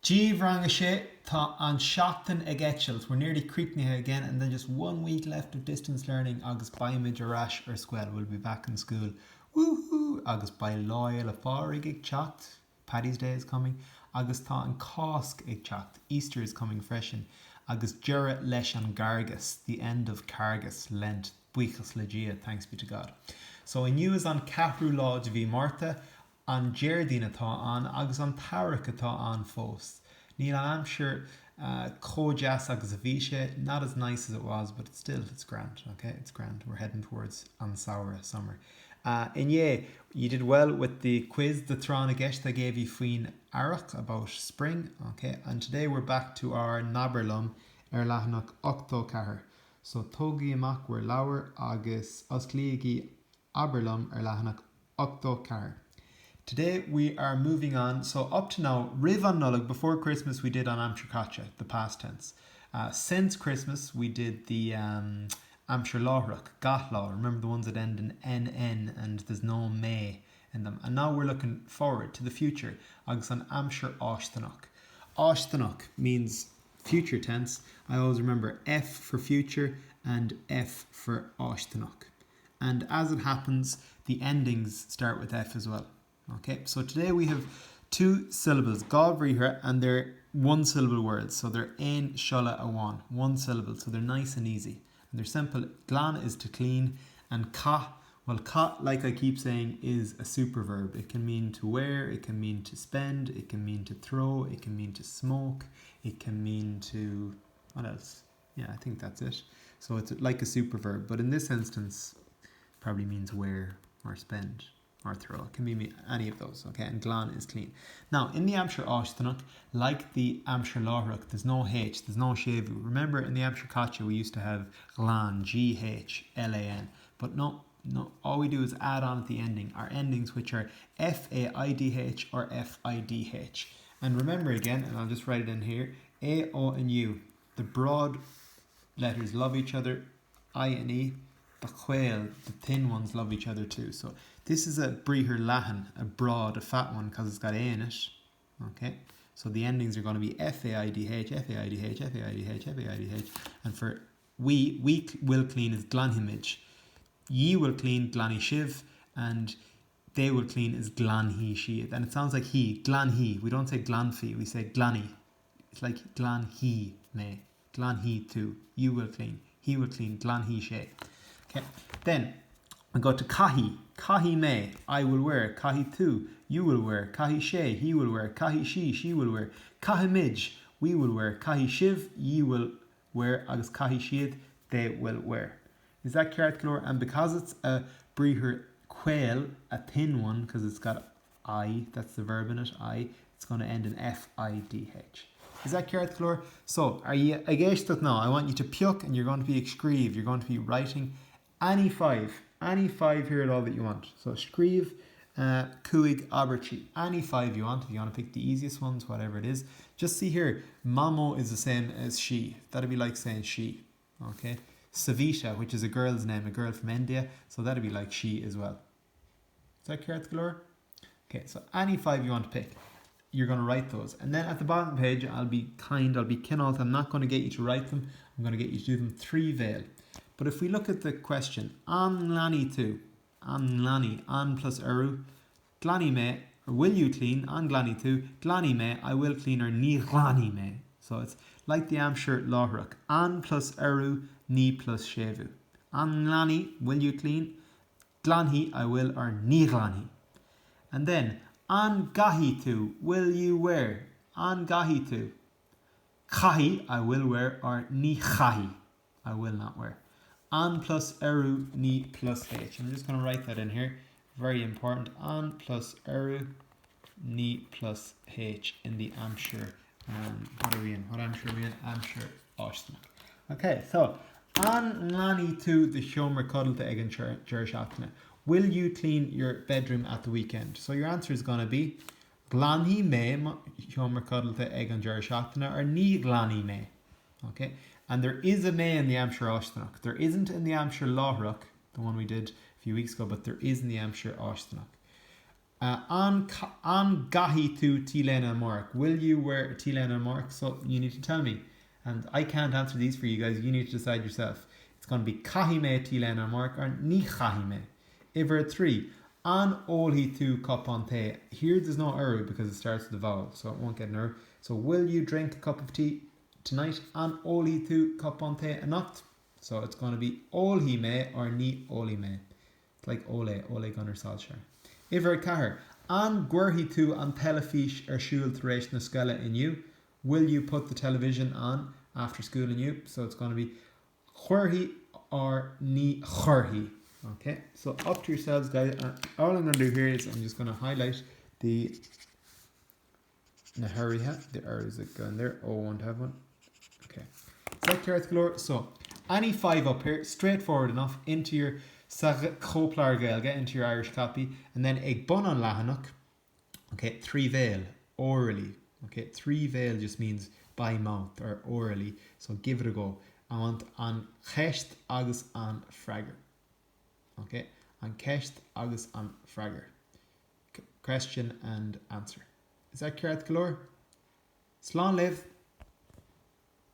Jeeve rang a shit, tá an seachtain ag etchelt. We're nearly creeping again, and then just 1 week left of distance learning. Agus baimid arash ar squel. We'll be back in school. Woohoo! Agus by loyal a fárig ag chat. Paddy's Day is coming. Agus tá an cosc ag chat. Easter is coming freshen. Agus jura leis an gargus, the end of Cargus, Lent, buchas legia, thanks be to God. So in you is on Cahrú Lodge v Márta, an Jerdín atá an, agus an Tarach atá an fós. Níl an Aimsir cojas agus a bhí not as nice as it was, but it's grand, okay? It's grand. We're heading towards an sour summer. And yeah, you did well with the quiz, the Thrán Ageist I gave you Fuin Arach about spring, okay? And today we're back to our Naberlum Lahanach Octo Cahar. So Togi Amach were Lower agus Oscliigi Aberlum Lahanach Octo Cahar. Today we are moving on. So up to now, Riv an Nullag, before Christmas we did on Aimsir Caite, the past tense. Since Christmas we did the Aimsir Láithreach, Gath Law. Remember the ones that end in NN and there's no may in them. And now we're looking forward to the future. Agus an Aimsir Fháistineach. Fháistineach means future tense. I always remember F for future and F for Fháistineach. And as it happens, the endings start with F as well. Okay, so today we have 2 syllables, Galbríher, and they're 1 syllable words. So they're ein, shola, awan, 1 syllable. So they're nice and easy. And they're simple. Glan is to clean, and ka, well, ka, like I keep saying, is a superverb. It can mean to wear, it can mean to spend, it can mean to throw, it can mean to smoke, it can mean to, what else? Yeah, I think that's it. So it's like a superverb, but in this instance, probably means wear or spend or throw. It can be any of those, okay? And glan is clean. Now, in the Aimsir Fháistineach, like the Aimsir Láithreach, there's no H, there's no shevu. Remember, in the Aimsir Caite, we used to have glan, G-H-L-A-N. But no, all we do is add on at the ending, our endings, which are F-A-I-D-H or F-I-D-H. And remember again, and I'll just write it in here, A, O, and U. The broad letters love each other, I and E. The chwail, the thin ones, love each other too. So this is a bríthir lahan, a broad, a fat one, because it's got A in it. Okay, so the endings are going to be F-A-I-D-H, F-A-I-D-H, F-A-I-D-H, F-A-I-D-H. And for we will clean is glanhimage. Ye will clean glani shiv, and they will clean is glanhi she. And it sounds like he, glanhi. We don't say glanfi, we say glani. It's like glanhi me, glanhi too. You will clean, he will clean, glanhi she. Okay, then we go to kahi. Kahi me, I will wear. Kahi tu, you will wear. Kahi she, he will wear. Kahi she will wear. Kahi mij, we will wear. Kahi shiv, ye will wear. Agus kahi shiad, they will wear. Is that correct, Glor? And because it's a bríthir quail, a thin one, because it's got I, that's the verb in it, I, it's going to end in F-I-D-H. Is that correct, Glor? So, are you against now? I want you to piuk and you're going to be excreeve. You're going to be writing any 5 here at all that you want. So scrív, cuig, aberchi, any 5 you want. If you want to pick the easiest ones, whatever it is. Just see here, mamo is the same as she. That'd be like saying she. Okay. Savita, which is a girl's name, a girl from India. So that'd be like she as well. Is that correct, Glor? Okay, so any 5 you want to pick, you're going to write those. And then at the bottom page, I'll be kinalt. I'm not going to get you to write them. I'm going to get you to do them 3 veil. But if we look at the question, an lani tu, an lani, an plus eru, glani me, or will you clean, an glani tu, glani me, I will clean, or ni glani me. So it's like the Aimsir Láithreach, an plus eru, ni plus shevu. An lani, will you clean, glanhi, I will, or ni glani. And then, an gahi tu, will you wear, an gahi tu, chahi, I will wear, or ni chahi, I will not wear. An plus eru, ni plus h. I'm just going to write that in here. Very important. An plus eru, ni plus h in the Aimsir. What are we in? What Aimsir are we in? Aimsir Fháistineach. Okay, so an lani tu the shomer cuddle to egg and ger. Will you clean your bedroom at the weekend? So your answer is going to be glani me shomer cuddle to egg and ger or ni glani me. Okay. And there is a may in the Aimsir Fháistineach. There isn't in the Aimsir Láithreach, the one we did a few weeks ago, but there is in the Aimsir Fháistineach. An gahi tu tilena mark. Will you wear tilena mark? So you need to tell me. And I can't answer these for you guys. You need to decide yourself. It's going to be kahime tilena mark or ni kahime. Iver 3. An olhi tu kapante. Here there's no uru because it starts with the vowel, so it won't get an uru. So will you drink a cup of tea tonight? An olhi tu kapante anacht. So it's going to be olhi me or ni oli me. It's like ole gunner salshar. Iver Cahir, an gwerhi tu an telefish shul thresh na skella in you. Will you put the television on after school in you? So it's going to be gwerhi or ni gwerhi. Okay, so up to yourselves, guys. All I'm going to do here is I'm just going to highlight the Nahariha. The R is going there. Oh, won't have one. Okay. Select your article. So any 5 up here, straightforward enough, into your Choplar Gaelga, into your Irish copy, and then ag bun on Lahanuk. Okay, 3 veil, orally. Okay, 3 veil just means by mouth or orally. So give it a go. I want an cheist agus an fragger. Okay, an cheist agus an fragger. Question and answer. Is that correct, Galore? Slán live.